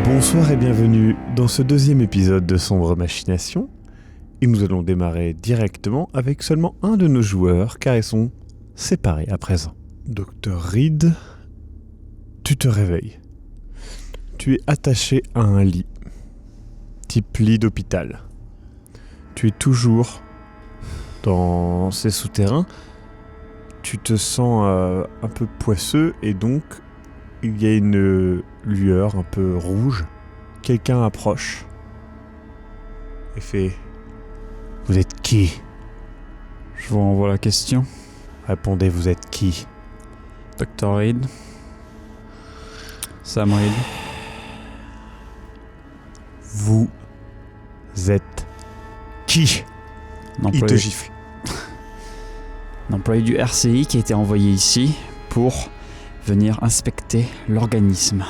Bonsoir et bienvenue dans ce deuxième épisode de Sombre Machination. Et nous allons démarrer directement avec seulement un de nos joueurs car ils sont séparés à présent. Dr Reed, tu te réveilles. Tu es attaché à un lit, type lit d'hôpital. Tu es toujours dans ces souterrains. Tu te sens un peu poisseux et donc il y a une lueur un peu rouge. Quelqu'un approche et fait « Vous êtes qui ?» Je vous renvoie la question. Répondez « Vous êtes qui ?» Dr Reed. Sam Reed. Vous êtes qui? Il te gifle. L'employé du RCI qui a été envoyé ici pour venir inspecter l'organisme.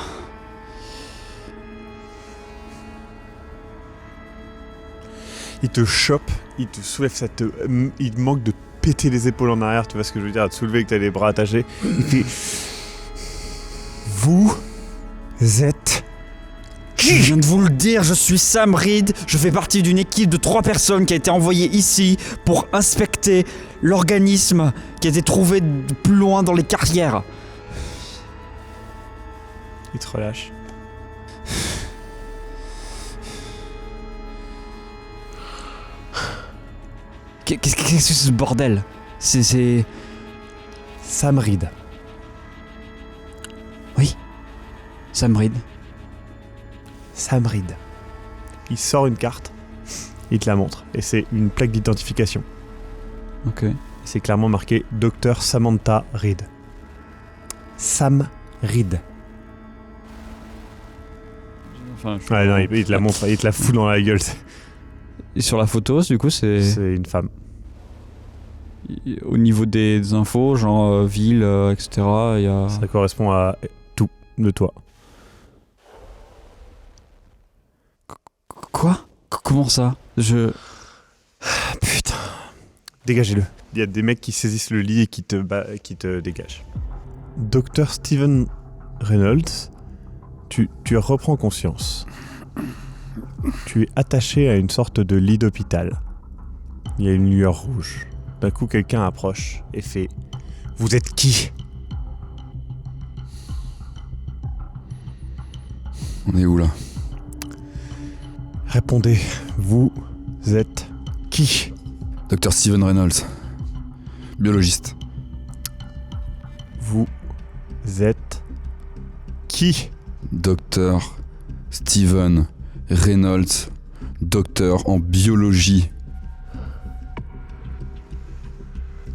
Il te chope, il te soulève, il manque de péter les épaules en arrière, tu vois ce que je veux dire, à te soulever avec les bras attachés. Il fait « Vous êtes qui ?» Je viens de vous le dire, je suis Sam Reed, je fais partie d'une équipe de 3 personnes qui a été envoyée ici pour inspecter l'organisme qui a été trouvé plus loin dans les carrières. Il te relâche. Qu'est-ce que c'est ce bordel? C'est... Sam Reed. Oui, Sam Reed. Sam Reed. Il sort une carte, il te la montre, et c'est une plaque d'identification. Ok. Et c'est clairement marqué Dr Samantha Reed. Sam Reed. Enfin, Ouais, non, il te la montre, il te la fout dans la gueule. Et sur la photo, du coup, c'est une femme. au niveau des infos, genre ville, etc. Il y a... Ça correspond à tout de toi. Quoi? Comment ça? Putain. Dégagez-le. Il y a des mecs qui saisissent le lit et qui te dégagent. Dr Steven Reynolds, tu reprends conscience. Tu es attaché à une sorte de lit d'hôpital. Il y a une lueur rouge. D'un coup, quelqu'un approche et fait « Vous êtes qui ?» On est où là? Répondez, vous êtes qui? Dr Steven Reynolds, biologiste. Vous êtes qui? Dr Steven Reynolds, docteur en biologie.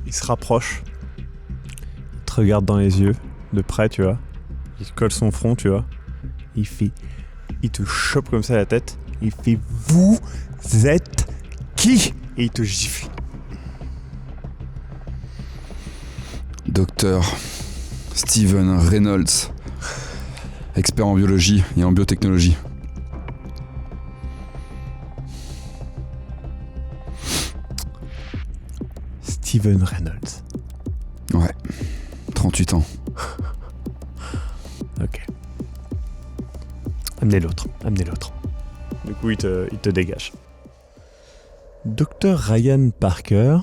Il se rapproche, il te regarde dans les yeux, de près, tu vois. Il colle son front, tu vois. Il te chope comme ça la tête. Il fait « Vous êtes qui ?» Et il te gifle. Dr Steven Reynolds, expert en biologie et en biotechnologie. Steven Reynolds. Ouais, 38 ans. Ok. Amenez l'autre. Du coup, il te dégage. Docteur Ryan Parker,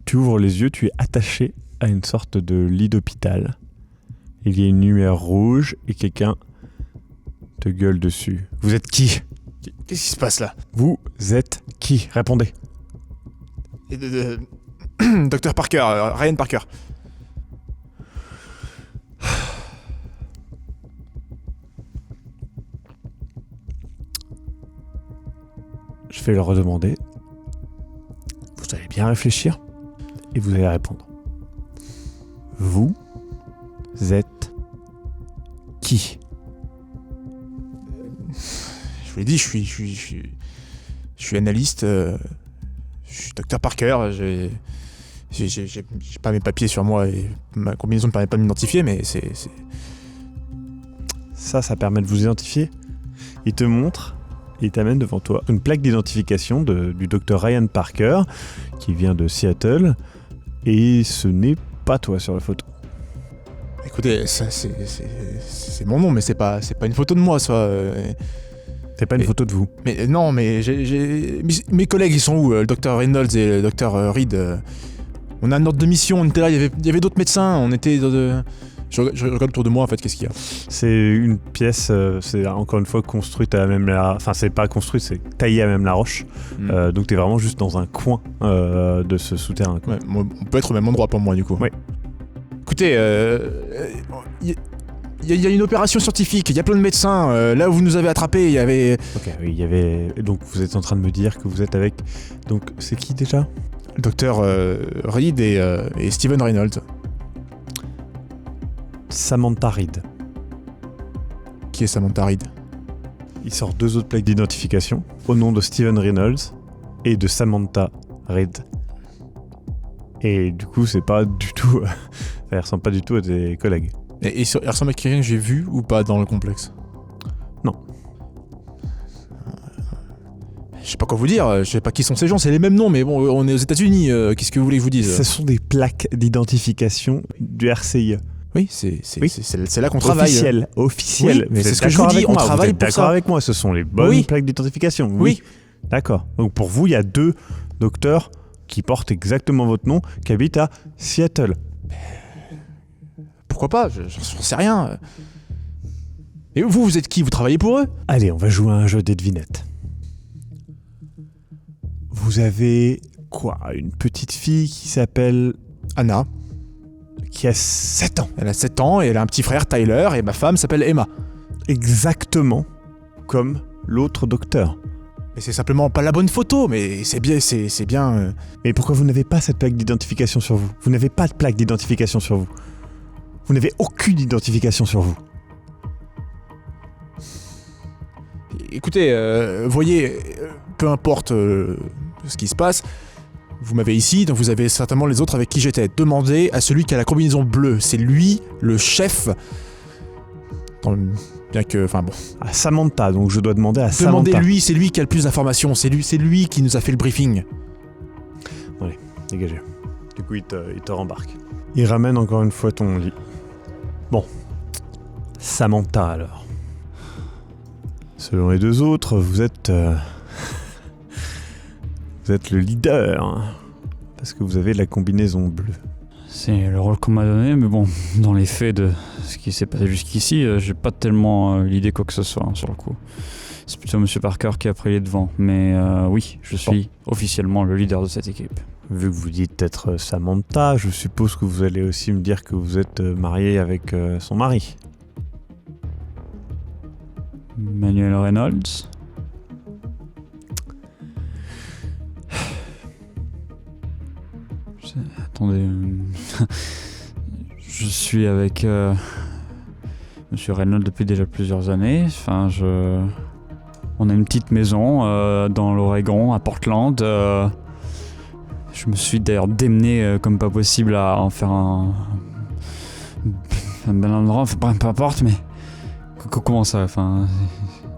tu ouvres les yeux, tu es attaché à une sorte de lit d'hôpital. Il y a une lumière rouge et quelqu'un te gueule dessus. Vous êtes qui? Qu'est-ce qui se passe là? Vous êtes qui? Répondez. Dr Parker, Ryan Parker. Je vais le redemander. Vous allez bien réfléchir et vous allez répondre. Vous êtes qui? Je vous l'ai dit, je suis analyste. Je suis Dr Parker. J'ai pas mes papiers sur moi et ma combinaison ne permet pas de m'identifier, mais c'est... Ça permet de vous identifier. Il te montre, il t'amène devant toi une plaque d'identification du docteur Ryan Parker, qui vient de Seattle, et ce n'est pas toi sur la photo. Écoutez, ça, c'est mon nom, mais c'est pas une photo de moi, ça. C'est pas une photo de vous. Mais non, mais mes collègues, ils sont où? Le docteur Reynolds et le docteur Reed. On a un ordre de mission, on était là, il y avait d'autres médecins, on était... Je regarde autour de moi, en fait, qu'est-ce qu'il y a? C'est une pièce, c'est encore une fois construite à même la... Enfin, c'est pas construite, c'est taillé à même la roche. Donc t'es vraiment juste dans un coin de ce souterrain. Quoi. Ouais, on peut être au même endroit pour moi, du coup. Ouais. Écoutez, il y a une opération scientifique, il y a plein de médecins. Là où vous nous avez attrapés, il y avait... Ok, oui, il y avait... Donc vous êtes en train de me dire que vous êtes avec... Donc c'est qui déjà? Le docteur Reed et Steven Reynolds. Samantha Reed. Qui est Samantha Reed? Il sort 2 autres plaques d'identification au nom de Steven Reynolds et de Samantha Reed. Et du coup, c'est pas du tout... Elle ressemble pas du tout à tes collègues. Et elle ressemble à quelqu'un que j'ai vu ou pas dans le complexe? Non. Je sais pas quoi vous dire, je sais pas qui sont ces gens, c'est les mêmes noms, mais bon, on est aux États-Unis, qu'est-ce que vous voulez que je vous dise? Ce sont des plaques d'identification du RCIE. Oui, c'est là qu'on travaille. Officiel. Oui, mais c'est ce que je vous dis, on travaille pour ça. D'accord avec moi, ce sont les bonnes plaques d'identification. Oui. D'accord. Donc pour vous, il y a 2 docteurs qui portent exactement votre nom, qui habitent à Seattle. Pourquoi pas? J'en sais rien. Et vous êtes qui? Vous travaillez pour eux? Allez, on va jouer à un jeu des devinettes. Vous avez quoi? Une petite fille qui s'appelle Anna. Qui a 7 ans. Elle a 7 ans et elle a un petit frère, Tyler, et ma femme s'appelle Emma. Exactement comme l'autre docteur. Mais c'est simplement pas la bonne photo, mais c'est bien... Mais pourquoi vous n'avez pas cette plaque d'identification sur vous? Vous n'avez pas de plaque d'identification sur vous. Vous n'avez aucune identification sur vous. Écoutez, voyez, peu importe ce qui se passe, vous m'avez ici, donc vous avez certainement les autres avec qui j'étais. Demandez à celui qui a la combinaison bleue. C'est lui, le chef. Bien que, enfin bon. À Samantha, donc je dois demander à Samantha. Demandez-lui, c'est lui qui a le plus d'informations. C'est lui qui nous a fait le briefing. Allez, dégagez. Du coup, il te rembarque. Il ramène encore une fois ton lit. Bon. Samantha, alors. Selon les 2 autres, vous êtes... Vous êtes le leader, hein, parce que vous avez la combinaison bleue. C'est le rôle qu'on m'a donné, mais bon, dans les faits de ce qui s'est passé jusqu'ici, j'ai pas tellement l'idée quoi que ce soit, hein, sur le coup. C'est plutôt Monsieur Parker qui a pris les devants, mais oui, je suis officiellement le leader de cette équipe. Vu que vous dites être Samantha, je suppose que vous allez aussi me dire que vous êtes marié avec son mari. Manuel Reynolds. Attendez, je suis avec Monsieur Reynolds depuis déjà plusieurs années. Enfin, on a une petite maison dans l'Oregon, à Portland. Je me suis d'ailleurs démené comme pas possible à en faire un bel endroit. Enfin, peu importe, mais comment ça? Enfin,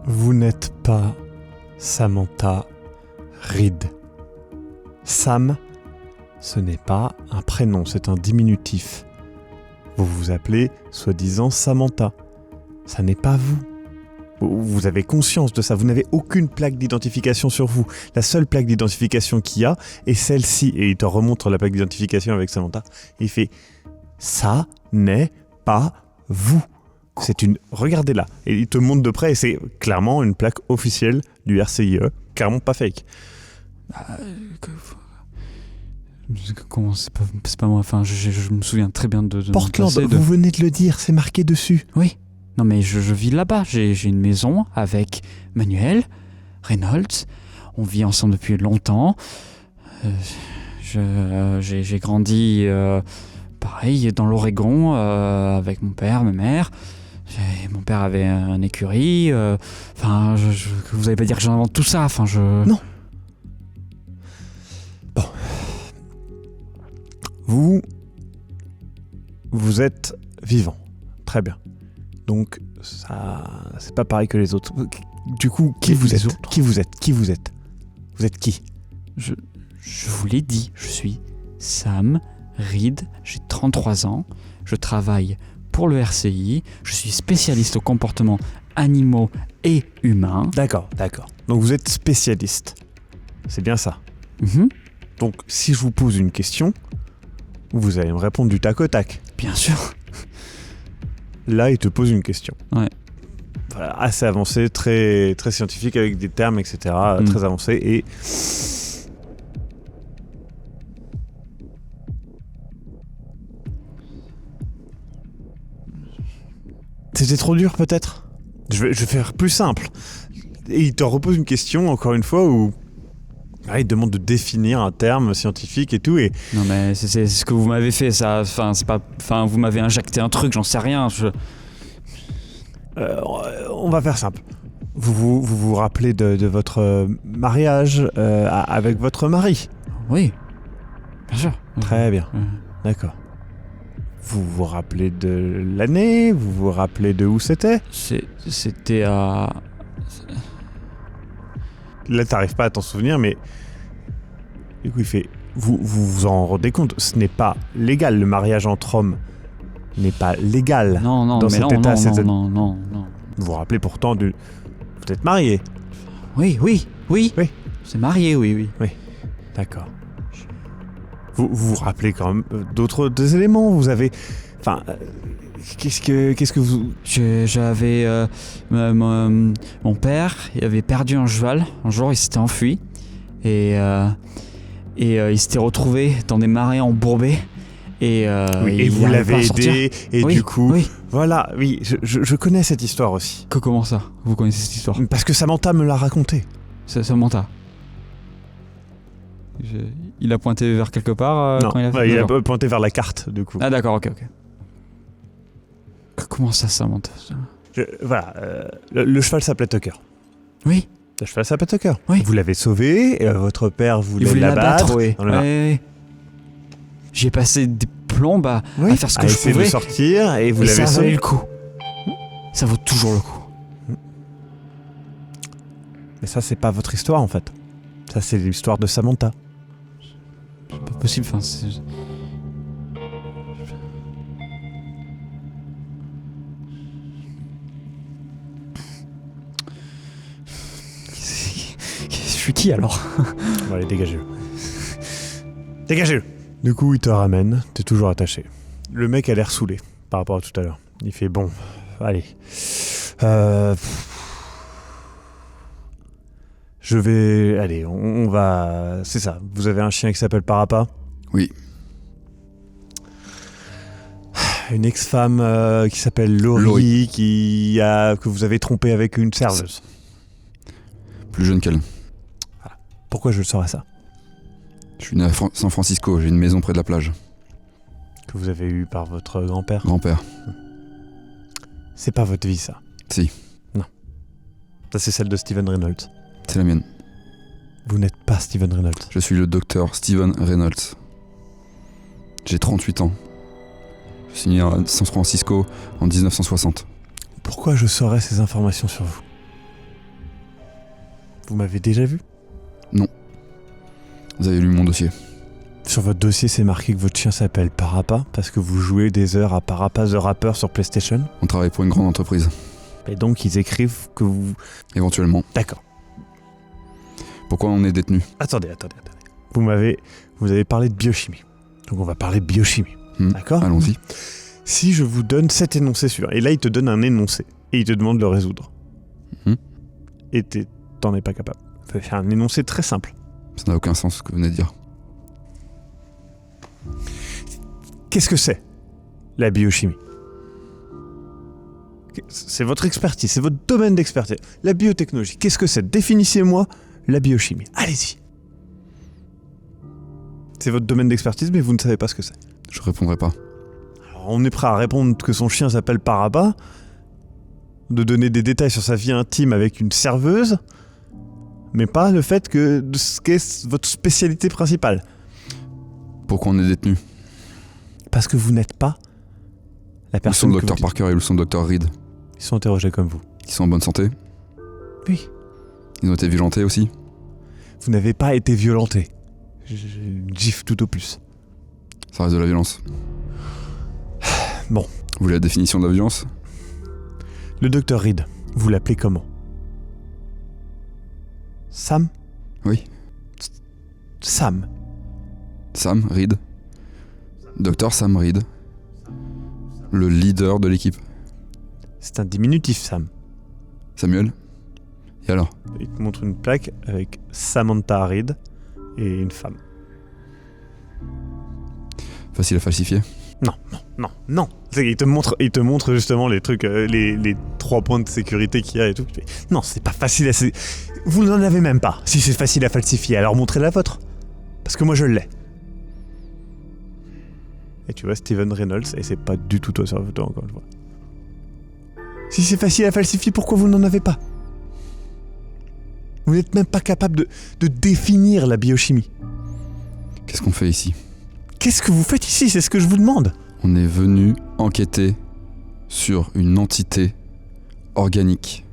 vous n'êtes pas Samantha Reed. Sam. Ce n'est pas un prénom, c'est un diminutif. Vous vous appelez, soi-disant, Samantha. Ça n'est pas vous. Vous avez conscience de ça, vous n'avez aucune plaque d'identification sur vous. La seule plaque d'identification qu'il y a est celle-ci. Et il te remontre la plaque d'identification avec Samantha. Et il fait « Ça n'est pas vous ». C'est une... Regardez-la. Et il te montre de près et c'est clairement une plaque officielle du RCIE. Clairement pas fake. Comment c'est pas moi, enfin je me souviens très bien de Portland, vous venez de le dire, c'est marqué dessus. Oui, non mais je vis là-bas, j'ai une maison avec Manuel Reynolds, on vit ensemble depuis longtemps, j'ai grandi pareil dans l'Oregon avec mon père, ma mère, mon père avait un écurie, enfin vous allez pas dire que j'invente tout ça, enfin je... Non. Bon. Vous êtes vivant. Très bien. Donc, ça, c'est pas pareil que les autres. Du coup, qui Les vous êtes autres. Qui vous êtes Qui vous êtes Vous êtes qui? Je vous l'ai dit, je suis Sam Reed, j'ai 33 ans, je travaille pour le RCI, je suis spécialiste au comportement animaux et humains. D'accord. Donc vous êtes spécialiste. C'est bien ça. Mhm, Donc si je vous pose une question, vous allez me répondre du tac au tac. bien sûr. Là, il te pose une question. Ouais. Voilà, assez avancé, très, très scientifique avec des termes, etc. Très avancé et... C'était trop dur peut-être. Je vais faire plus simple. Et il te repose une question, encore une fois, où il te demande de définir un terme scientifique et tout. Et Non mais c'est ce que vous m'avez fait ça, enfin c'est pas, enfin vous m'avez injecté un truc, j'en sais rien. on va faire simple. Vous rappelez de votre mariage avec votre mari? Oui, bien sûr. Très bien, Euh, d'accord. Vous vous rappelez de l'année? Vous vous rappelez de où c'était? C'était à... Là, t'arrives pas à t'en souvenir, mais du coup, il fait... Vous en rendez compte? Ce n'est pas légal. Le mariage entre hommes n'est pas légal. Non, Dans mais cet non, état, non, cette- non. Vous vous rappelez pourtant du... Vous êtes marié? Oui. Oui. C'est marié, oui. D'accord. Vous vous rappelez quand même des éléments? Vous avez... Enfin... Qu'est-ce que vous... J'avais... mon père, il avait perdu un cheval. Un jour, il s'était enfui. Et il s'était retrouvé dans des marais embourbés. Et et vous il arrivait pas l'avez à sortir. aidé, et Oui, du coup... Oui. Voilà, oui, je connais cette histoire aussi. Comment ça? Vous connaissez cette histoire? Parce que Samantha me l'a raconté. Samantha. Il a pointé vers quelque part Non, quand il a fait... il a D'accord. pointé vers la carte, du coup. Ah d'accord, ok. Comment ça, Samantha? Voilà, le cheval s'appelait Tucker. Oui, Le cheval s'appelait Tucker. Oui. Vous l'avez sauvé, et votre père il voulait voulait l'abattre. oui. Dans le mar- Ouais. J'ai passé des plombes à faire ce que à je essayer pouvais. de sortir, et vous Et ça l'avez a valu sauvé. le coup. Ça vaut toujours le coup. Mais ça, c'est pas votre histoire, en fait. Ça, c'est l'histoire de Samantha. C'est pas possible, enfin... Je suis qui alors? Bon, allez, dégagez-le. Dégagez-le. Du coup, il te ramène, t'es toujours attaché. Le mec a l'air saoulé par rapport à tout à l'heure. Il fait bon, allez. Je vais... Allez, on va... C'est ça, vous avez un chien qui s'appelle Parappa? Oui. Une ex-femme qui s'appelle Laurie, Laurie. que vous avez trompé avec une serveuse. Plus jeune qu'elle. Pourquoi je le saurais ça? Je suis né à San Francisco, j'ai une maison près de la plage. Que vous avez eu par votre grand-père? Grand-père. C'est pas votre vie, ça. Si, Ça, c'est celle de Steven Reynolds. c'est la mienne. Vous n'êtes pas Steven Reynolds. Je suis le docteur Steven Reynolds. J'ai 38 ans. Je suis né à San Francisco en 1960. Pourquoi je saurais ces informations sur vous? Vous m'avez déjà vu? Vous avez lu mon dossier. Sur votre dossier, c'est marqué que votre chien s'appelle Parappa parce que vous jouez des heures à Parappa the Rapper sur PlayStation. On travaille pour une grande entreprise. Et donc, ils écrivent que vous... Éventuellement. D'accord. Pourquoi on est détenu? Attendez. Vous avez parlé de biochimie. Donc, on va parler de biochimie. D'accord? Allons-y. Si je vous donne cet énoncé suivant, et là, il te donne un énoncé, et il te demande de le résoudre. Mhm. Et t'en es pas capable. Ça fait un énoncé très simple. Ça n'a aucun sens ce que vous venez de dire. Qu'est-ce que c'est, la biochimie? C'est votre expertise, c'est votre domaine d'expertise. La biotechnologie, qu'est-ce que c'est? Définissez-moi la biochimie. Allez-y. C'est votre domaine d'expertise, mais vous ne savez pas ce que c'est. Je répondrai pas. Alors, on est prêt à répondre que son chien s'appelle Parappa, de donner des détails sur sa vie intime avec une serveuse, mais pas le fait que ce qu'est votre spécialité principale. Pourquoi on est détenu? Parce que vous n'êtes pas la Où sont personne le que docteur vous dites. Parker et où sont le docteur Reed? Ils sont interrogés comme vous. Ils sont en bonne santé. Oui. Ils ont été violentés aussi. Vous n'avez pas été violenté. J'ai une gifle tout au plus. Ça reste de la violence. Bon. Vous voulez la définition de la violence? Le docteur Reed, vous l'appelez comment? Sam? Oui. Sam. Sam Reed. Docteur Sam Reed. Le leader de l'équipe. C'est un diminutif, Sam. Samuel. Et alors? Il te montre une plaque avec Samantha Reed et une femme. Facile à falsifier? Non. Il te montre justement les trucs, les 3 points de sécurité qu'il y a et tout. Non, c'est pas facile à... Vous n'en avez même pas. Si c'est facile à falsifier, alors montrez la vôtre. Parce que moi je l'ai. Et tu vois Steven Reynolds, et c'est pas du tout toi sur la photo encore une fois. Si c'est facile à falsifier, pourquoi vous n'en avez pas? Vous n'êtes même pas capable de définir la biochimie. Qu'est-ce qu'on fait ici? Qu'est-ce que vous faites ici? C'est ce que je vous demande. On est venu enquêter sur une entité organique.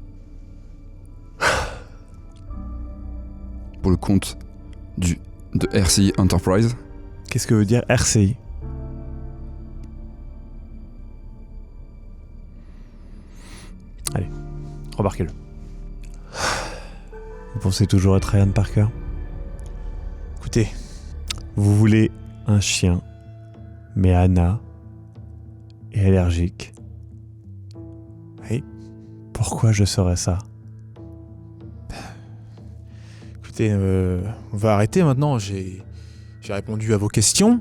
Pour le compte de RCI Enterprise. Qu'est-ce que veut dire RCI? Allez, remarquez-le. Vous pensez toujours être Ryan Parker? Écoutez, Vous voulez un chien, mais Anna est allergique. Oui. Pourquoi je saurais ça? écoutez, on va arrêter maintenant. J'ai répondu à vos questions.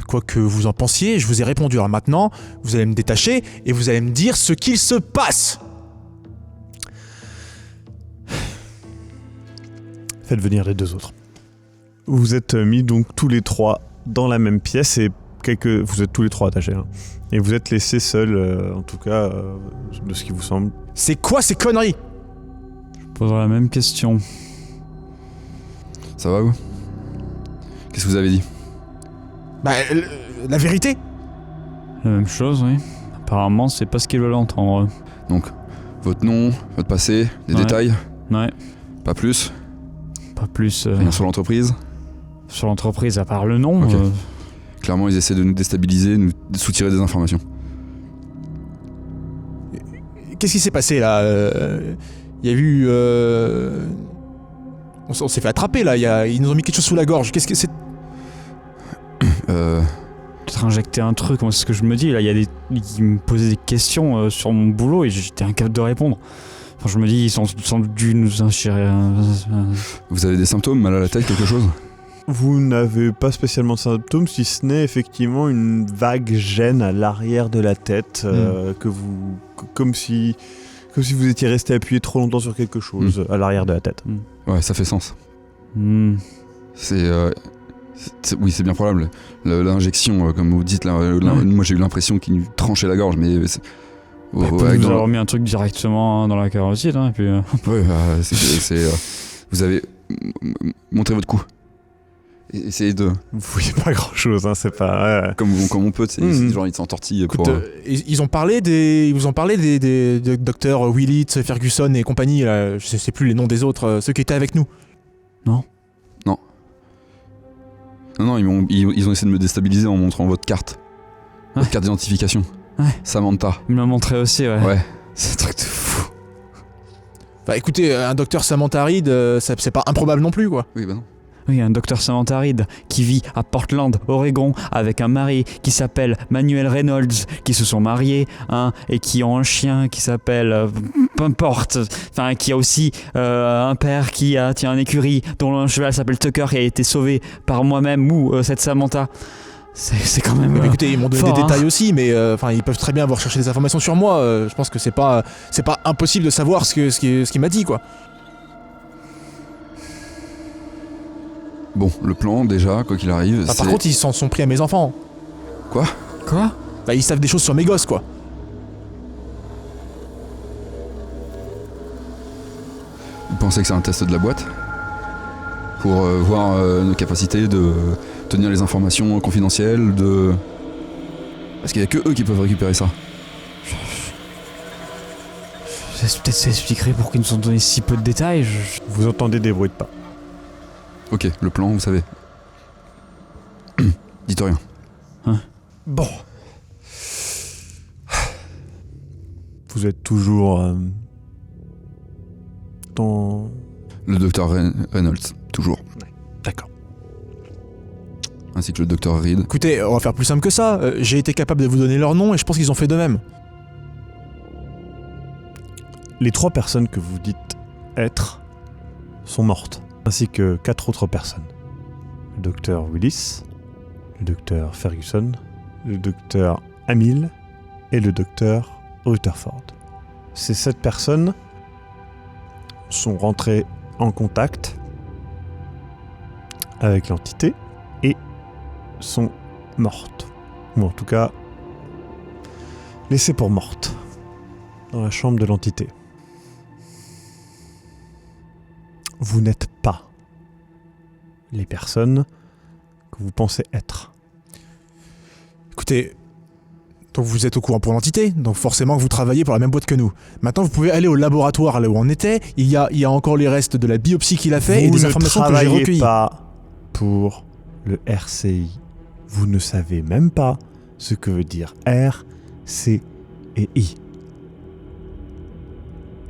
Quoi que vous en pensiez, je vous ai répondu. Alors maintenant, vous allez me détacher et vous allez me dire ce qu'il se passe. Faites venir les 2 autres. Vous êtes mis donc tous les 3 dans la même pièce et vous êtes tous les 3 attachés. Hein. Et vous êtes laissés seuls, en tout cas, de ce qui vous semble. C'est quoi ces conneries? Je poserai la même question. Ça va vous? Qu'est-ce que vous avez dit? Bah, la vérité. La même chose, oui. Apparemment, c'est pas ce qu'ils veulent entendre. Donc, votre nom, votre passé, les Ouais. détails, Ouais, pas plus. pas plus Rien sur l'entreprise. sur l'entreprise, à part le nom. Ok. Clairement, ils essaient de nous déstabiliser, de soutirer des informations. Qu'est-ce qui s'est passé là? Il y a eu... On s'est fait attraper là. Ils nous ont mis quelque chose sous la gorge. Qu'est-ce que c'est? Peut-être injecter un truc, moi c'est ce que je me dis. Là, il y a ils me posaient des questions sur mon boulot et j'étais incapable de répondre. Enfin, je me dis, ils ont dû nous ingérer. Vous avez des symptômes? Mal à la tête, quelque chose? Vous n'avez pas spécialement de symptômes, si ce n'est effectivement une vague gêne à l'arrière de la tête, comme si vous étiez resté appuyé trop longtemps sur quelque chose à l'arrière de la tête. Ouais, ça fait sens. Hmm. Oui, c'est bien probable. L'injection, comme vous dites, moi j'ai eu l'impression qu'il nous tranchait la gorge, mais... Vous avez mis un truc directement dans la carotide, hein, et puis... Ouais, vous avez... montré votre cou. Essayez de... Vous voyez pas grand chose, hein, c'est pas... Comme on peut, c'est genre ils s'entortillent pour... Ils vous ont parlé des docteurs Willits, Ferguson et compagnie, là, je sais plus les noms des autres, ceux qui étaient avec nous. Non, ils ont essayé de me déstabiliser en montrant votre carte. Ouais. Votre carte d'identification. Ouais. Samantha. Il me l'a montré aussi, ouais. Ouais. C'est un truc de fou. Bah écoutez, un docteur Samantha Reed, c'est pas improbable non plus, quoi. Oui, bah non. Oui, un docteur Samantha Reed qui vit à Portland, Oregon, avec un mari qui s'appelle Manuel Reynolds, qui se sont mariés, hein, et qui ont un chien qui s'appelle... peu importe. Enfin, qui a aussi un père qui tient une écurie dont un cheval s'appelle Tucker et a été sauvé par moi-même ou cette Samantha. C'est quand même... Écoutez, ils m'ont donné fort, des hein. détails aussi, mais ils peuvent très bien avoir cherché des informations sur moi. Je pense que c'est pas impossible de savoir ce qu'il m'a dit, quoi. Bon, le plan, déjà, quoi qu'il arrive, Par contre, ils s'en sont pris à mes enfants. Quoi? Quoi? Bah, ils savent des choses sur mes gosses, quoi. Vous pensez que c'est un test de la boîte? Pour voir nos capacités de tenir les informations confidentielles, Parce qu'il y a que eux qui peuvent récupérer ça. Peut-être ça expliquerait pourquoi ils nous ont donné si peu de détails. Vous entendez des bruits de pas. Ok, le plan, vous savez. Dites rien. Bon. Vous êtes toujours dans... Le docteur Reynolds, toujours. D'accord. Ainsi que le docteur Reed. Écoutez, on va faire plus simple que ça. J'ai été capable de vous donner leur nom et je pense qu'ils ont fait de même. Les 3 personnes que vous dites être sont mortes, ainsi que 4 autres personnes. Le docteur Willis, le docteur Ferguson, le docteur Hamill et le docteur Rutherford. Ces 7 personnes sont rentrées en contact avec l'entité et sont mortes. Ou en tout cas, laissées pour mortes dans la chambre de l'entité. Vous n'êtes pas les personnes que vous pensez être. Écoutez, donc vous êtes au courant pour l'entité, donc forcément que vous travaillez pour la même boîte que nous. Maintenant, vous pouvez aller au laboratoire là où on était. Il y a encore les restes de la biopsie qu'il a fait et des informations que j'ai recueillies. Vous ne travaillez pas pour le RCI. Vous ne savez même pas ce que veut dire R, C et I.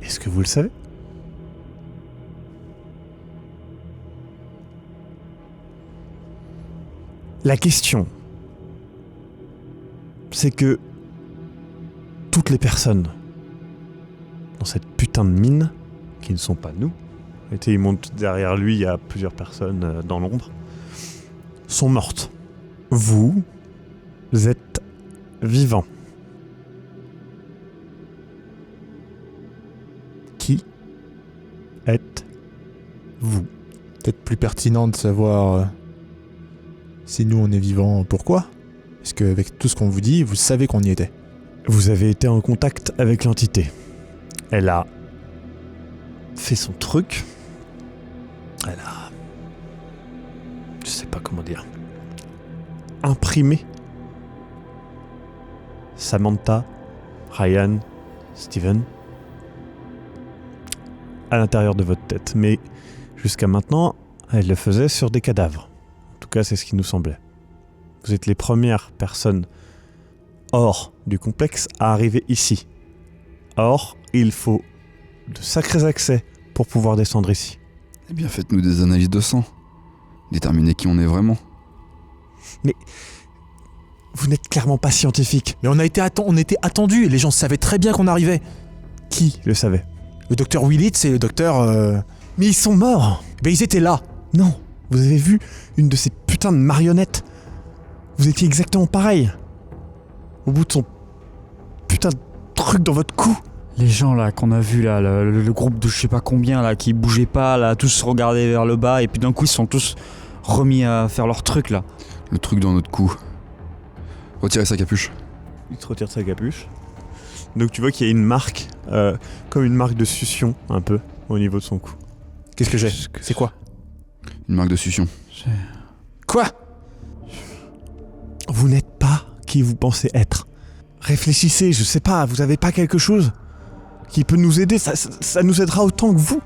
Est-ce que vous le savez ? La question, c'est que toutes les personnes dans cette putain de mine, qui ne sont pas nous, il monte derrière lui, il y a plusieurs personnes dans l'ombre, sont mortes. Vous êtes vivant. Qui êtes-vous ? Peut-être plus pertinent de savoir si nous on est vivants, pourquoi ? Parce qu'avec tout ce qu'on vous dit, vous savez qu'on y était. Vous avez été en contact avec l'entité. Elle a fait son truc. Elle a... Je sais pas comment dire. Imprimé Samantha, Ryan, Steven à l'intérieur de votre tête. Mais jusqu'à maintenant, elle le faisait sur des cadavres. En tout cas, c'est ce qui nous semblait. Vous êtes les premières personnes hors du complexe à arriver ici. Or, il faut de sacrés accès pour pouvoir descendre ici. Eh bien, faites-nous des analyses de sang. Déterminez qui on est vraiment. Mais vous n'êtes clairement pas scientifique. Mais on était attendus, les gens savaient très bien qu'on arrivait. Qui le savait ? Le docteur Willits et le docteur... Mais ils sont morts. Mais ils étaient là. Non, vous avez vu une de ces putains de marionnettes. Vous étiez exactement pareil. Au bout de son putain de truc dans votre cou. Les gens là qu'on a vus là, le groupe de je sais pas combien là, qui bougeaient pas là, tous regardaient vers le bas et puis d'un coup ils sont tous remis à faire leur truc là. Le truc dans notre cou. Retirez sa capuche. Il te retire sa capuche. Donc tu vois qu'il y a une marque, comme une marque de succion un peu, au niveau de son cou. Qu'est-ce que j'ai ? C'est quoi ? Une marque de succion. Quoi ? Vous n'êtes pas qui vous pensez être. Réfléchissez, je sais pas, vous avez pas quelque chose qui peut nous aider, ça nous aidera autant que vous.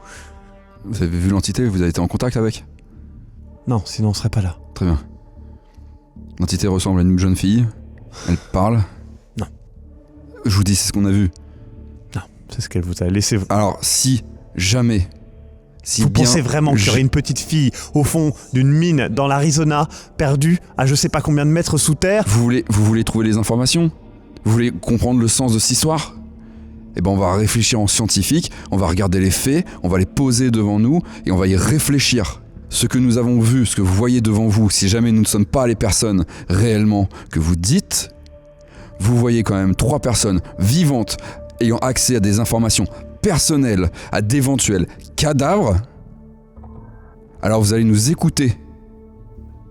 Vous avez vu l'entité ? Vous avez été en contact avec ? Non, sinon on serait pas là. Très bien. L'entité ressemble à une jeune fille. Elle parle. Non. Je vous dis, c'est ce qu'on a vu. Non, c'est ce qu'elle vous a laissé. Alors, si jamais... Si vous bien, pensez vraiment qu'il y aurait une petite fille au fond d'une mine dans l'Arizona, perdue à je sais pas combien de mètres sous terre ? Vous voulez trouver les informations ? Vous voulez comprendre le sens de cette histoire ? Eh ben on va réfléchir en scientifique, on va regarder les faits, on va les poser devant nous et on va y réfléchir. Ce que nous avons vu, ce que vous voyez devant vous, si jamais nous ne sommes pas les personnes réellement que vous dites, vous voyez quand même 3 personnes vivantes ayant accès à des informations personnelles, à d'éventuels cadavres. Alors vous allez nous écouter.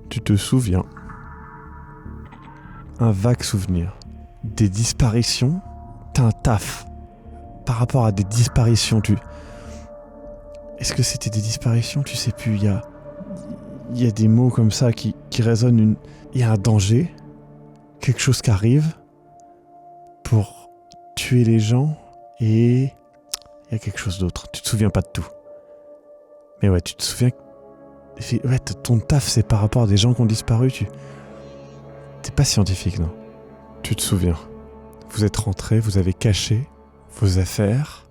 Tu te souviens ? Un vague souvenir. Des disparitions ? T'as un taf. Par rapport à des disparitions, Est-ce que c'était des disparitions ? Tu sais plus, il y a des mots comme ça qui résonnent. Il y a un danger, quelque chose qui arrive pour tuer les gens et Il y a quelque chose d'autre. Tu te souviens pas de tout. Mais ouais, tu te souviens que... Ouais, ton taf, c'est par rapport à des gens qui ont disparu. T'es pas scientifique, non? Tu te souviens. Vous êtes rentré, vous avez caché vos affaires.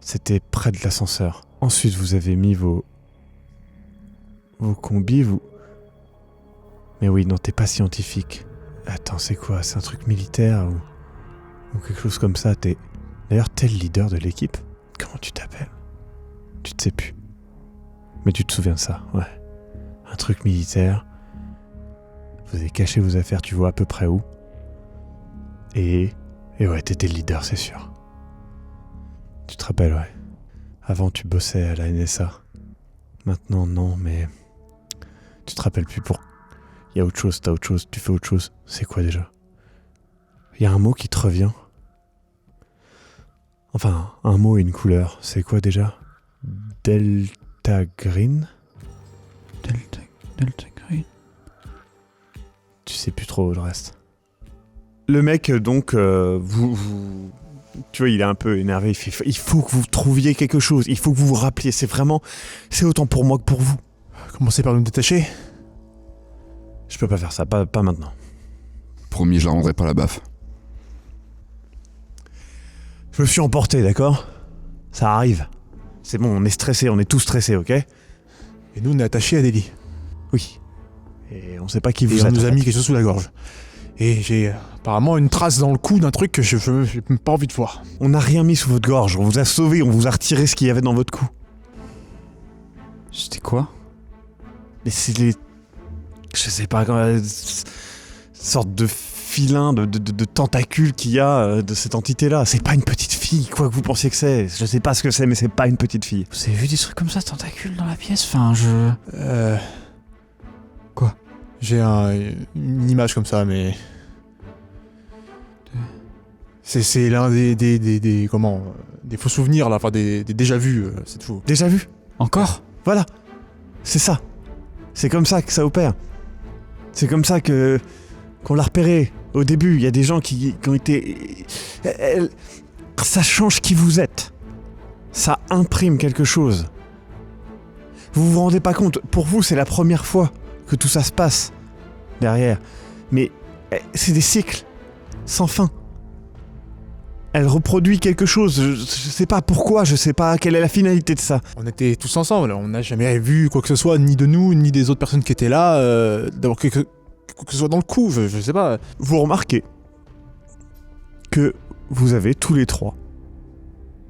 C'était près de l'ascenseur. Ensuite, vous avez mis vos combis, Mais oui, non, t'es pas scientifique. Attends, c'est quoi? C'est un truc militaire ou quelque chose comme ça? D'ailleurs, t'es le leader de l'équipe? Comment tu t'appelles? Tu te sais plus. Mais tu te souviens de ça, ouais. Un truc militaire. Vous avez caché vos affaires, tu vois à peu près où. Et ouais, t'étais le leader, c'est sûr. Tu te rappelles, ouais. Avant, tu bossais à la NSA. Maintenant, non, mais... Tu te rappelles plus pour... Il y a autre chose, t'as autre chose, tu fais autre chose. C'est quoi déjà? Il y a un mot qui te revient. Enfin, un mot et une couleur. C'est quoi déjà? Delta Green? Delta Green. Tu sais plus trop le reste. Le mec, donc, tu vois, il est un peu énervé. Il faut que vous trouviez quelque chose. Il faut que vous vous rappeliez. C'est autant pour moi que pour vous. Commencez par nous détacher. Je peux pas faire ça, pas maintenant. Promis, je la rendrai pas la baffe. Je me suis emporté, d'accord? Ça arrive. C'est bon, on est stressé, on est tous stressés, ok? Et nous, on est attachés à Delhi. Oui. Et on sait pas qui vous Et êtes. on nous en a fait. mis quelque chose sous la gorge. Et j'ai apparemment une trace dans le cou d'un truc que j'ai même pas envie de voir. On n'a rien mis sous votre gorge, on vous a sauvé, on vous a retiré ce qu'il y avait dans votre cou. C'était quoi? Mais c'est les... Je sais pas, sorte de filin, de tentacules qu'il y a de cette entité-là. C'est pas une petite fille, quoi que vous pensiez que c'est. Je sais pas ce que c'est, mais c'est pas une petite fille. Vous avez vu des trucs comme ça, tentacules dans la pièce? Enfin, Quoi? J'ai une image comme ça, mais... C'est l'un des comment... Des faux souvenirs, là, enfin des déjà vus, c'est faux. Déjà vu? Encore? Voilà. C'est ça. C'est comme ça que ça opère. C'est comme ça qu'on l'a repéré. Au début, il y a des gens qui ont été... Ça change qui vous êtes. Ça imprime quelque chose. Vous vous rendez pas compte. Pour vous, c'est la première fois que tout ça se passe derrière. Mais c'est des cycles sans fin. Elle reproduit quelque chose. Je sais pas pourquoi, je sais pas quelle est la finalité de ça. On était tous ensemble, on n'a jamais vu quoi que ce soit, ni de nous, ni des autres personnes qui étaient là, d'avoir quoi que ce soit dans le coup, je sais pas. Vous remarquez que vous avez tous les trois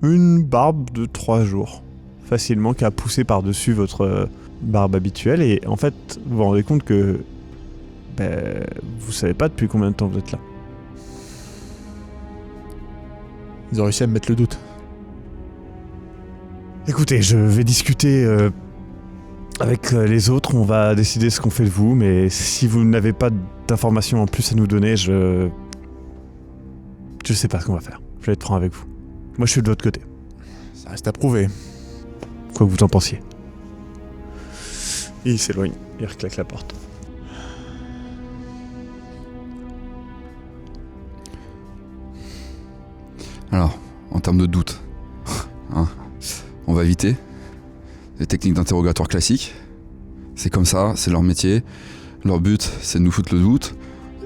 une barbe de 3 jours, facilement, qui a poussé par-dessus votre barbe habituelle, et en fait, vous vous rendez compte que vous savez pas depuis combien de temps vous êtes là. Ils ont réussi à me mettre le doute. Écoutez, je vais discuter avec les autres, on va décider ce qu'on fait de vous, mais si vous n'avez pas d'informations en plus à nous donner, je sais pas ce qu'on va faire. Je vais être franc avec vous. Moi, je suis de l'autre côté. Ça reste à prouver. Quoi que vous en pensiez. Il s'éloigne, il reclaque la porte. Alors, en termes de doute, hein, on va éviter les techniques d'interrogatoire classiques. C'est comme ça, c'est leur métier. Leur but, c'est de nous foutre le doute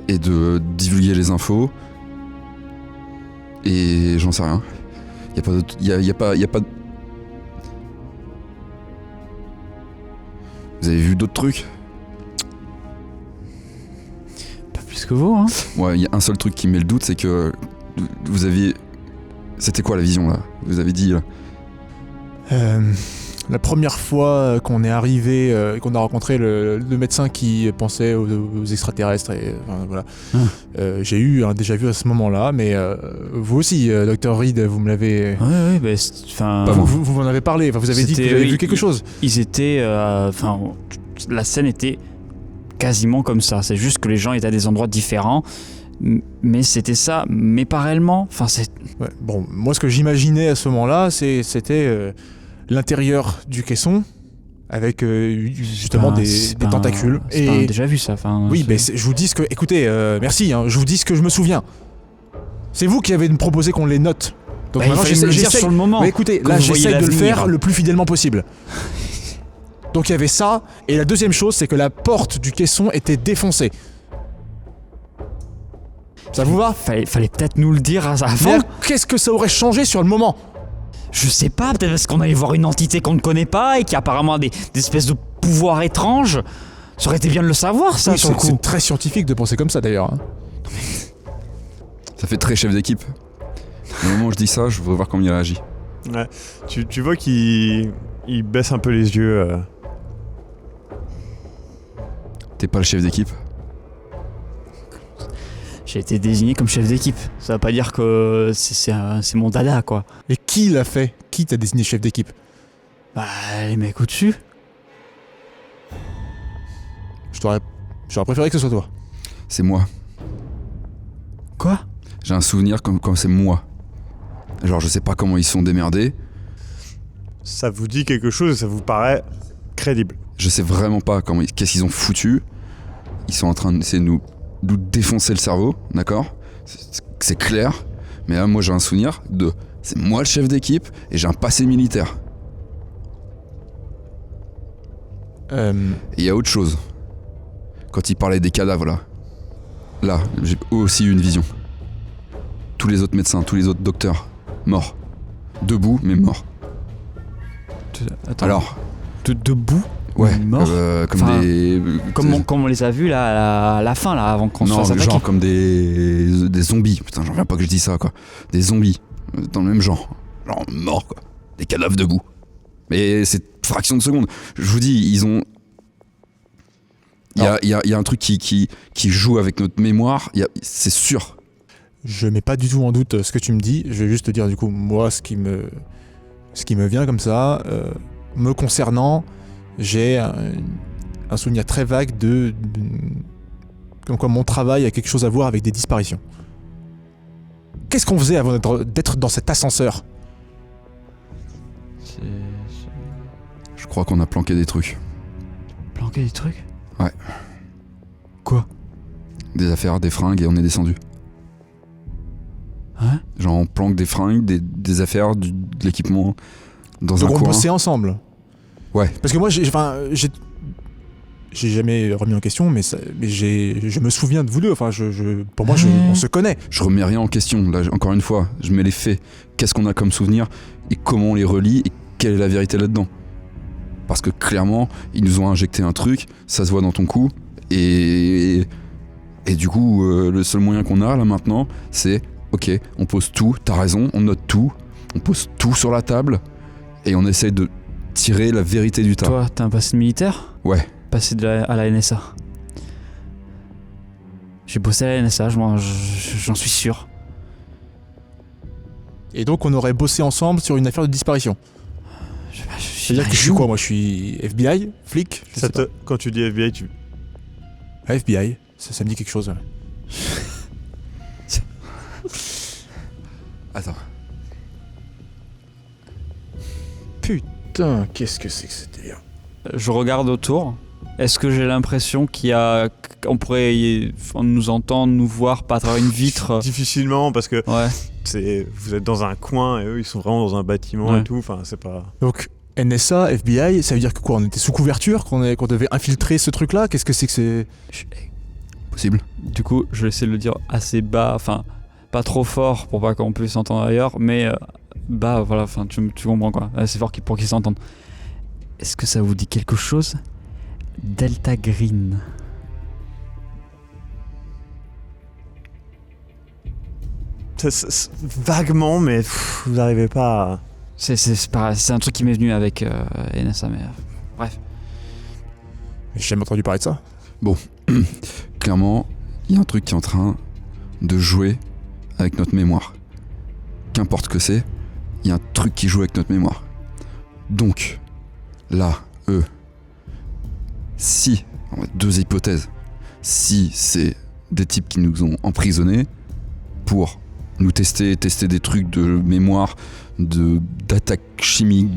et de divulguer les infos. Et j'en sais rien. Y a pas de... Vous avez vu d'autres trucs? Pas plus que vous, hein? Ouais, il y a un seul truc qui me met le doute, c'est que vous aviez... C'était quoi la vision là? Vous avez dit... La première fois qu'on est arrivé, qu'on a rencontré le médecin qui pensait aux extraterrestres, et enfin, voilà. J'ai eu un déjà vu à ce moment-là, mais vous aussi, Dr Reed, vous me l'avez... Ouais, bah, enfin... Pas moi. Vous m'en avez parlé, enfin, vous avez dit que vous avez vu quelque chose. Ils étaient... Enfin, la scène était quasiment comme ça. C'est juste que les gens étaient à des endroits différents. Mais c'était ça, mais pas réellement. Enfin, c'est... Ouais, bon, moi ce que j'imaginais à ce moment-là, c'était l'intérieur du caisson, avec justement des tentacules. C'est pas déjà vu ça. Enfin, oui, mais je vous dis ce que... Écoutez, merci, hein, je vous dis ce que je me souviens. C'est vous qui avez proposé qu'on les note. Donc il maintenant, fallait se le dire sur le moment. Mais écoutez, Quand là vous j'essaye voyez de le l'avenir. faire le plus fidèlement possible. Donc il y avait ça, et la deuxième chose, c'est que la porte du caisson était défoncée. Ça vous va? Fallait peut-être nous le dire avant. Mais qu'est-ce que ça aurait changé sur le moment? Je sais pas, peut-être parce qu'on allait voir une entité qu'on ne connaît pas et qui a apparemment des espèces de pouvoirs étranges. Ça aurait été bien de le savoir, ça, Oui, sur le coup. c'est très scientifique de penser comme ça d'ailleurs. Hein. Ça fait très chef d'équipe. Au moment où je dis ça, je voudrais voir comment il réagit. Ouais. Tu vois qu'il baisse un peu les yeux. T'es pas le chef d'équipe? J'ai été désigné comme chef d'équipe. Ça veut pas dire que c'est mon dada, quoi. Et qui l'a fait? Qui t'a désigné chef d'équipe? Bah, les mecs au-dessus. J'aurais préféré que ce soit toi. C'est moi. Quoi? J'ai un souvenir comme c'est moi. Genre, je sais pas comment ils sont démerdés. Ça vous dit quelque chose et ça vous paraît crédible. Je sais vraiment pas qu'est-ce qu'ils ont foutu. Ils sont en train d'essayer de nous défoncer le cerveau, d'accord? C'est clair. Mais là, moi, j'ai un souvenir de... C'est moi le chef d'équipe et j'ai un passé militaire. Et il y a autre chose. Quand il parlait des cadavres, là, j'ai aussi eu une vision. Tous les autres médecins, tous les autres docteurs, morts. Debout, mais morts. Attends, Alors, debout? ouais, Morts? comme Enfin, des... Comme on les a vus là, à la fin, là, avant qu'on se Non, fasse attaquer. genre comme des zombies. Putain, j'en reviens pas que je dis ça, quoi. Des zombies, dans le même genre. Genre morts, quoi. Des cadavres debout. Mais c'est fraction de seconde. Je vous dis, ils ont... Il y a un truc qui joue avec notre mémoire, c'est sûr. Je mets pas du tout en doute ce que tu me dis. Je vais juste te dire du coup, moi, ce qui me vient comme ça, me concernant, j'ai un souvenir très vague comme quoi mon travail a quelque chose à voir avec des disparitions. Qu'est-ce qu'on faisait avant d'être dans cet ascenseur? Je crois qu'on a planqué des trucs. Planquer des trucs? Ouais. Quoi? Des affaires, des fringues, et on est descendu. Hein? Genre on planque des fringues, des affaires, de l'équipement dans Donc un on coin. bossait ensemble. Ouais. Parce que moi, j'ai jamais remis en question, mais je me souviens de vous deux. Enfin, pour moi, on se connaît. Je remets rien en question, là, encore une fois, je mets les faits. Qu'est-ce qu'on a comme souvenir et comment on les relie et quelle est la vérité là-dedans? Parce que clairement, ils nous ont injecté un truc, ça se voit dans ton cou, et du coup, le seul moyen qu'on a là maintenant, c'est ok, on pose tout, t'as raison, on note tout, on pose tout sur la table, et on essaye de tirer la vérité du tas. Toi, t'as un passé de militaire? Ouais. Passé à la NSA. J'ai bossé à la NSA, j'en suis sûr. Et donc, on aurait bossé ensemble sur une affaire de disparition. C'est-à-dire que je suis quoi? Moi, je suis FBI, flic. Je sais pas. Quand tu dis FBI, Ah, FBI, ça me dit quelque chose. Ouais. Attends. Putain, qu'est-ce que c'est que ce délire? Je regarde autour. Est-ce que j'ai l'impression qu'on pourrait nous entendre, nous voir pas à travers une vitre? difficilement parce que Ouais. vous êtes dans un coin et eux ils sont vraiment dans un bâtiment Ouais. et tout. Enfin, c'est pas. Donc, NSA, FBI, ça veut dire que quoi? On était sous couverture, qu'on devait infiltrer ce truc-là? Qu'est-ce que c'est que c'est? Possible. Du coup, je vais essayer de le dire assez bas, enfin, pas trop fort pour pas qu'on puisse s'entendre ailleurs, mais bas, voilà, enfin, tu comprends quoi, assez fort pour qu'ils s'entendent. Est-ce que ça vous dit quelque chose? Delta Green. Vaguement, mais vous n'arrivez pas à... C'est un truc qui m'est venu avec NSA, mais bref. J'ai jamais entendu parler de ça. Clairement, il y a un truc qui est en train de jouer avec notre mémoire. Qu'importe ce que c'est, il y a un truc qui joue avec notre mémoire. Donc, là, si, on a deux hypothèses, si c'est des types qui nous ont emprisonnés pour nous tester des trucs de mémoire, d'attaque chimique,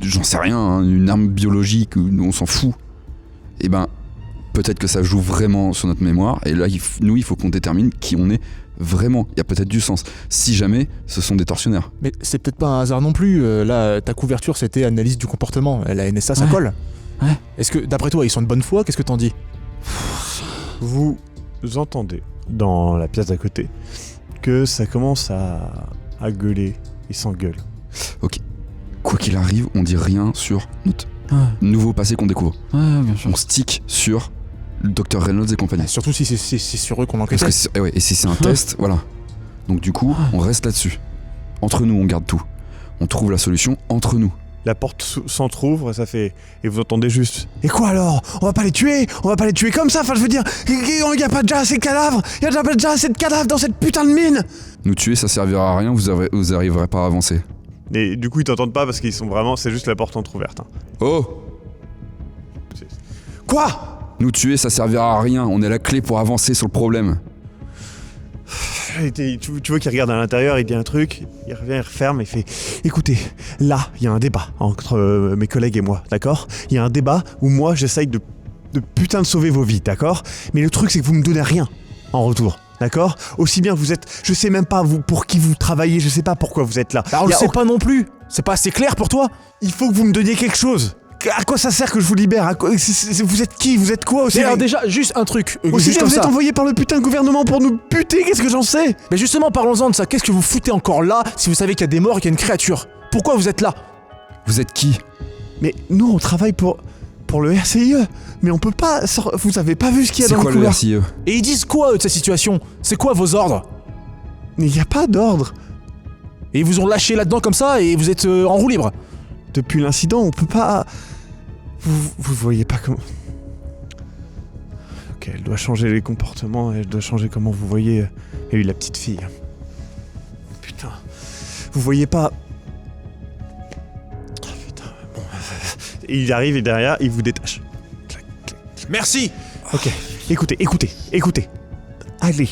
j'en sais rien, hein, une arme biologique, on s'en fout. Et ben, peut-être que ça joue vraiment sur notre mémoire, et là, il faut qu'on détermine qui on est vraiment. Il y a peut-être du sens. Si jamais, ce sont des tortionnaires. Mais c'est peut-être pas un hasard non plus. Là, ta couverture, c'était analyse du comportement. La NSA, ça Ouais. colle. Ouais. Est-ce que, d'après toi, ils sont de bonne foi? Qu'est-ce que t'en dis? Vous entendez dans la pièce d'à côté que ça commence à gueuler. Ils s'engueulent. Quoi qu'il arrive, on dit rien sur notre nouveau passé qu'on découvre. Ouais, bien sûr. On stick sur le Dr Reynolds et compagnie. Surtout si c'est sur eux qu'on enquête. Parce que et si c'est un test, voilà. Donc du coup, on reste là-dessus. Entre nous, on garde tout. On trouve la solution entre nous. La porte s'entrouvre et ça fait... Et vous entendez juste... Et quoi alors? On va pas les tuer? On va pas les tuer comme ça? Enfin, je veux dire, il y a pas déjà assez de cadavres? Il y a déjà assez de cadavres dans cette putain de mine? Nous tuer, ça servira à rien, vous arriverez pas à avancer. Et du coup, ils t'entendent pas parce qu'ils sont vraiment... C'est juste la porte entrouverte. Hein. Oh! Quoi? Nous tuer, ça servira à rien, on est la clé pour avancer sur le problème. Tu vois qu'il regarde à l'intérieur, il dit un truc, il revient, il referme et fait... Écoutez, là, il y a un débat entre mes collègues et moi, d'accord? Il y a un débat où moi, j'essaye de putain de sauver vos vies, d'accord? Mais le truc, c'est que vous me donnez rien en retour. D'accord? Aussi bien vous êtes... Je sais même pas vous pour qui vous travaillez, je sais pas pourquoi vous êtes là. Bah, on le sait pas non plus. C'est pas assez clair pour toi? Il faut que vous me donniez quelque chose. À quoi ça sert que je vous libère? Vous êtes qui? Vous êtes quoi aussi? Mais alors déjà, juste un truc. Aussi Juste bien comme vous êtes ça. envoyé par le putain de gouvernement pour nous buter, qu'est-ce que j'en sais? Mais justement, parlons-en de ça. Qu'est-ce que vous foutez encore là si vous savez qu'il y a des morts et qu'il y a une créature? Pourquoi vous êtes là? Vous êtes qui? Mais nous on travaille pour le RCIE. Mais on peut pas... Vous avez pas vu ce qu'il y a C'est dans quoi le le couloir? RCIE? Et ils disent quoi, eux, de cette situation? C'est quoi vos ordres? Mais il y a pas d'ordre. Et ils vous ont lâché là-dedans comme ça et vous êtes en roue libre? Depuis l'incident, on peut pas... Vous voyez pas comment... Ok, elle doit changer les comportements, elle doit changer comment vous voyez... Et lui, la petite fille. Putain. Vous voyez pas... Oh, putain, bon... Et il arrive et derrière, il vous détache. Clac, clac. Merci. Ok, écoutez. Allez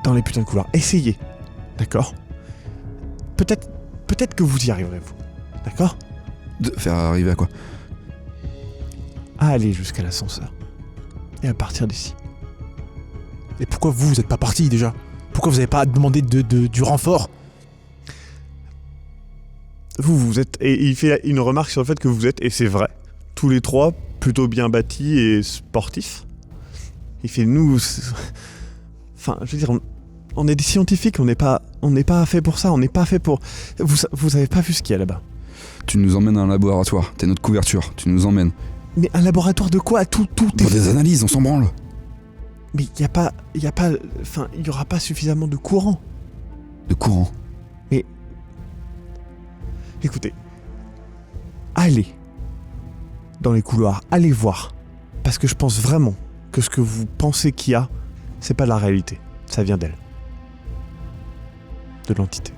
dans les putains de couloirs, essayez. D'accord? Peut-être que vous y arriverez, vous. D'accord? De faire arriver à quoi? À aller jusqu'à l'ascenseur. Et à partir d'ici. Et pourquoi vous êtes pas partis déjà? Pourquoi vous avez pas demandé du renfort? Vous êtes... Et il fait une remarque sur le fait que vous êtes, et c'est vrai, tous les trois plutôt bien bâtis et sportifs. Il fait, nous... Enfin, je veux dire, on est des scientifiques, on n'est pas fait pour ça, on n'est pas fait pour... Vous avez pas vu ce qu'il y a là-bas. Tu nous emmènes à un laboratoire, t'es notre couverture, tu nous emmènes. Mais un laboratoire de quoi? Tout est... Pour des analyses, on s'en branle. Mais il y a pas... Enfin, il y aura pas suffisamment de courant. De courant. Écoutez, allez dans les couloirs, allez voir. Parce que je pense vraiment que ce que vous pensez qu'il y a, c'est pas la réalité. Ça vient d'elle. De l'entité.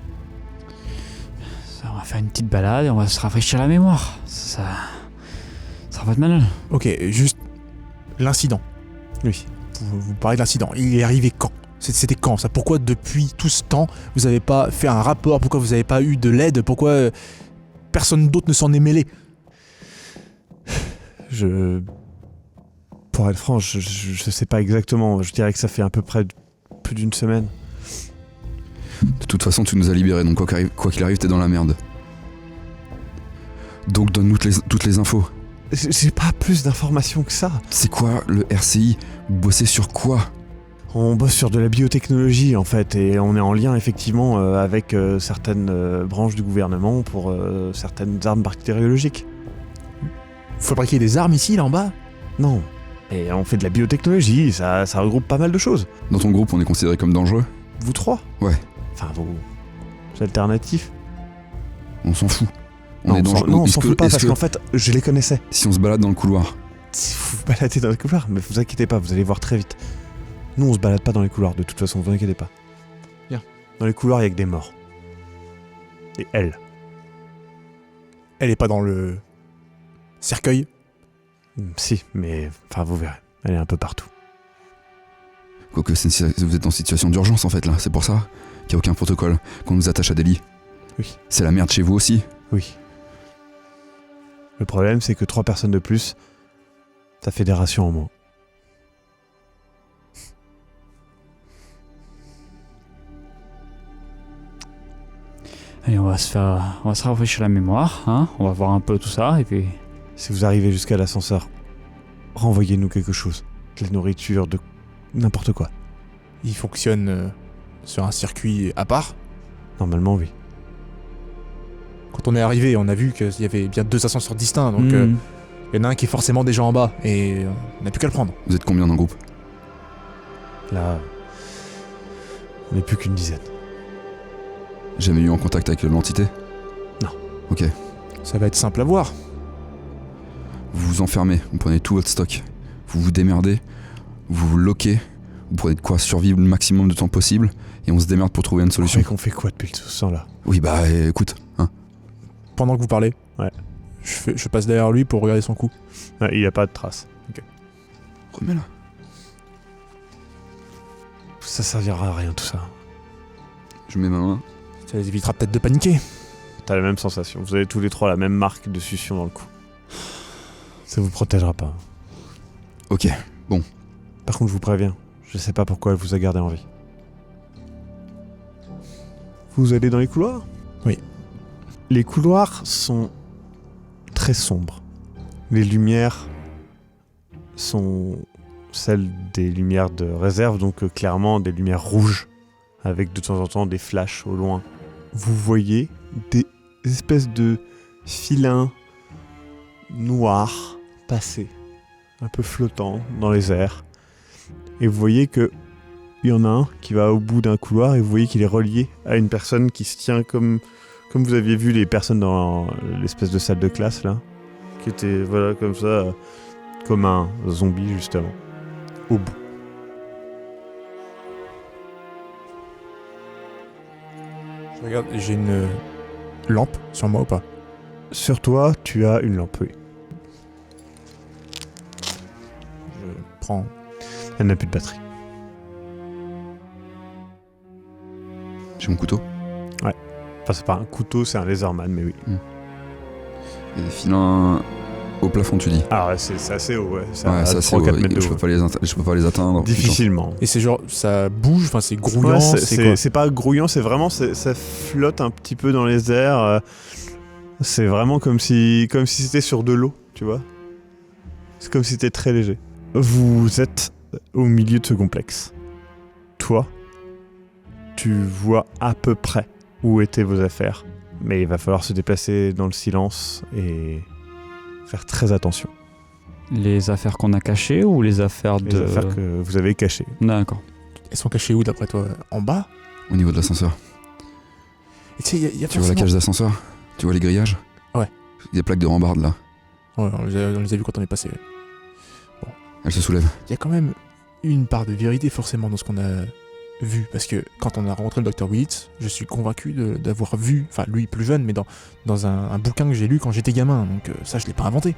On va faire une petite balade et on va se rafraîchir la mémoire. Ça va être mal. Ok, juste l'incident. Oui. Vous parlez de l'incident. Il est arrivé quand? C'était quand ça? Pourquoi depuis tout ce temps vous avez pas fait un rapport? Pourquoi vous avez pas eu de l'aide? Pourquoi personne d'autre ne s'en est mêlé? Pour être franc, je sais pas exactement. Je dirais que ça fait à peu près plus d'une semaine. De toute façon, tu nous as libérés, donc quoi qu'il arrive, t'es dans la merde. Donc donne-nous toutes les infos. J'ai pas plus d'informations que ça. C'est quoi le RCI? Vous bossez sur quoi? On bosse sur de la biotechnologie en fait, et on est en lien effectivement avec certaines branches du gouvernement pour certaines armes bactériologiques. Vous fabriquez des armes ici, là en bas? Non. Et on fait de la biotechnologie, ça regroupe pas mal de choses. Dans ton groupe, on est considéré comme dangereux? Vous trois? Ouais. Enfin, vos alternatifs? On s'en fout. Non, on dangereux. s'en fout pas parce qu'en fait, je les connaissais. Si on se balade dans le couloir, Si vous vous baladez dans les couloirs, mais vous inquiétez pas, vous allez voir très vite. Nous, on se balade pas dans les couloirs, de toute façon, vous inquiétez pas. Bien. Dans les couloirs, il y a que des morts. Et elle. Elle est pas dans le cercueil? Si, mais enfin, vous verrez. Elle est un peu partout. quoique vous êtes en situation d'urgence en fait là, c'est pour ça qu'il n'y a aucun protocole, qu'on nous attache à des lits. Oui. C'est la merde chez vous aussi? Oui. Le problème, c'est que 3 personnes de plus, ça fait des rations en moins. Allez, on va se rafraîchir la mémoire, hein. On va voir un peu tout ça, et puis... Si vous arrivez jusqu'à l'ascenseur, renvoyez-nous quelque chose. De la nourriture, de n'importe quoi. Il fonctionne sur un circuit à part. Normalement, oui. Quand on est arrivé, on a vu qu'il y avait bien 2 ascenseurs distincts, donc il y en a un qui est forcément déjà en bas, et on n'a plus qu'à le prendre. Vous êtes combien dans le groupe? Là, on n'est plus qu'une dizaine. Jamais eu en contact avec l'entité? Non. Ok. Ça va être simple à voir. Vous vous enfermez, vous prenez tout votre stock. Vous vous démerdez, vous vous loquez, vous prenez de quoi survivre le maximum de temps possible, et on se démerde pour trouver une solution. Et qu'on fait quoi depuis ce temps-là? Oui, bah écoute, hein. Pendant que vous parlez, Ouais. je passe derrière lui pour regarder son cou. Ouais, il n'y a pas de traces. Remets-la. Ça servira à rien tout ça. Je mets ma main. Ça les évitera peut-être de paniquer. T'as la même sensation. Vous avez tous les trois la même marque de succion dans le cou. Ça vous protégera pas. Ok. Par contre, je vous préviens, je sais pas pourquoi elle vous a gardé en vie. Vous allez dans les couloirs? Oui. Les couloirs sont très sombres. Les lumières sont celles des lumières de réserve, donc clairement des lumières rouges, avec de temps en temps des flashs au loin. Vous voyez des espèces de filins noirs passer, un peu flottants dans les airs. Et vous voyez que il y en a un qui va au bout d'un couloir et vous voyez qu'il est relié à une personne qui se tient comme vous aviez vu les personnes dans l'espèce de salle de classe là, qui était voilà comme ça, comme un zombie justement, au bout. Je regarde, j'ai une lampe sur moi ou pas? Sur toi, tu as une lampe, oui. Je prends. Elle n'a plus de batterie. J'ai mon couteau. Enfin, c'est pas un couteau, c'est un laserman, mais oui. Il y a des filins au plafond, tu dis. Ah, ouais, c'est assez haut, ouais. C'est Ouais, à ça c'est 3-4 haut. mètres de Je haut. peux pas les atteindre. Difficilement. Et c'est genre, ça bouge, enfin c'est grouillant, Ouais, c'est quoi? c'est pas grouillant, c'est vraiment, ça flotte un petit peu dans les airs. C'est vraiment comme si c'était sur de l'eau, tu vois. C'est comme si c'était très léger. Vous êtes au milieu de ce complexe. Toi, tu vois à peu près où étaient vos affaires. Mais il va falloir se déplacer dans le silence et faire très attention. Les affaires qu'on a cachées ou les affaires Les de... affaires que vous avez cachées. D'accord. Elles sont cachées où d'après toi? En bas? Au niveau de l'ascenseur. Et tu sais, il y a Tu vois la cage d'ascenseur? Tu vois les grillages? Ouais. Des plaques de rambarde là. Ouais, on les a vus quand on est passé. Elles se soulèvent. Il y a quand même une part de vérité forcément dans ce qu'on a vu, parce que quand on a rencontré le Dr. Willits, je suis convaincu d'avoir vu, enfin lui plus jeune, mais dans un bouquin que j'ai lu quand j'étais gamin, donc ça je l'ai pas inventé.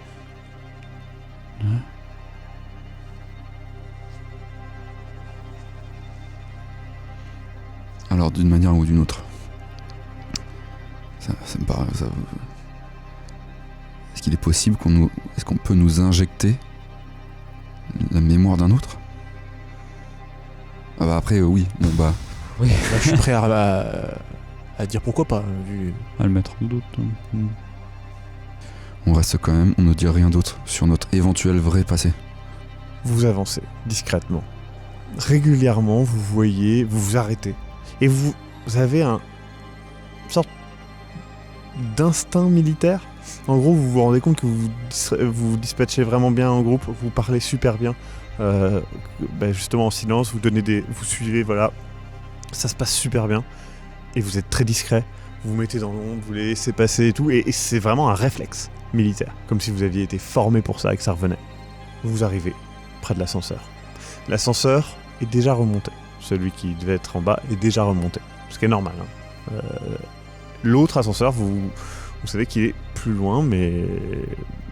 Alors d'une manière ou d'une autre. Ça me paraît. Est-ce qu'il est possible est-ce qu'on peut nous injecter la mémoire d'un autre? Ah bah après oui, bon bah. Bah, je suis prêt à dire pourquoi pas, vu... À le mettre en doute. On reste quand même, on ne dit rien d'autre sur notre éventuel vrai passé. Vous avancez discrètement. Régulièrement, vous vous arrêtez. Et vous avez une sorte d'instinct militaire. En gros, vous vous rendez compte que vous dispatchez vraiment bien en groupe, vous parlez super bien. Justement en silence, vous suivez, voilà. Ça se passe super bien. Et vous êtes très discret. Vous vous mettez dans l'ombre, vous les laissez passer et tout. Et c'est vraiment un réflexe militaire. Comme si vous aviez été formé pour ça et que ça revenait. Vous arrivez près de l'ascenseur. L'ascenseur est déjà remonté. Celui qui devait être en bas est déjà remonté. Ce qui est normal. Hein. L'autre ascenseur, vous savez qu'il est plus loin, mais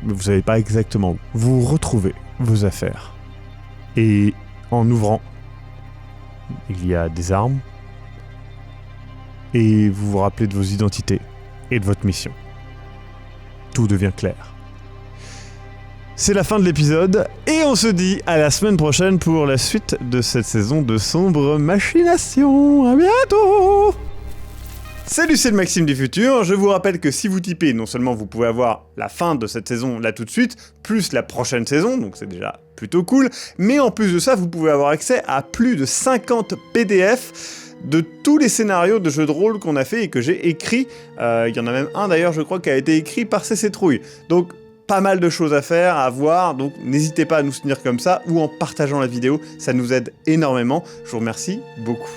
vous ne savez pas exactement où. Vous retrouvez vos affaires. Et en ouvrant, il y a des armes. Et vous vous rappelez de vos identités et de votre mission. Tout devient clair. C'est la fin de l'épisode et on se dit à la semaine prochaine pour la suite de cette saison de sombres machinations. À bientôt. Salut, c'est le Maxime du futur. Je vous rappelle que si vous typez, non seulement vous pouvez avoir la fin de cette saison là tout de suite, plus la prochaine saison, donc c'est déjà plutôt cool, mais en plus de ça, vous pouvez avoir accès à plus de 50 PDF de tous les scénarios de jeux de rôle qu'on a fait et que j'ai écrit. Il y en a même un d'ailleurs, je crois, qui a été écrit par CC Trouille. Donc, pas mal de choses à faire, à voir, donc n'hésitez pas à nous soutenir comme ça ou en partageant la vidéo, ça nous aide énormément. Je vous remercie beaucoup.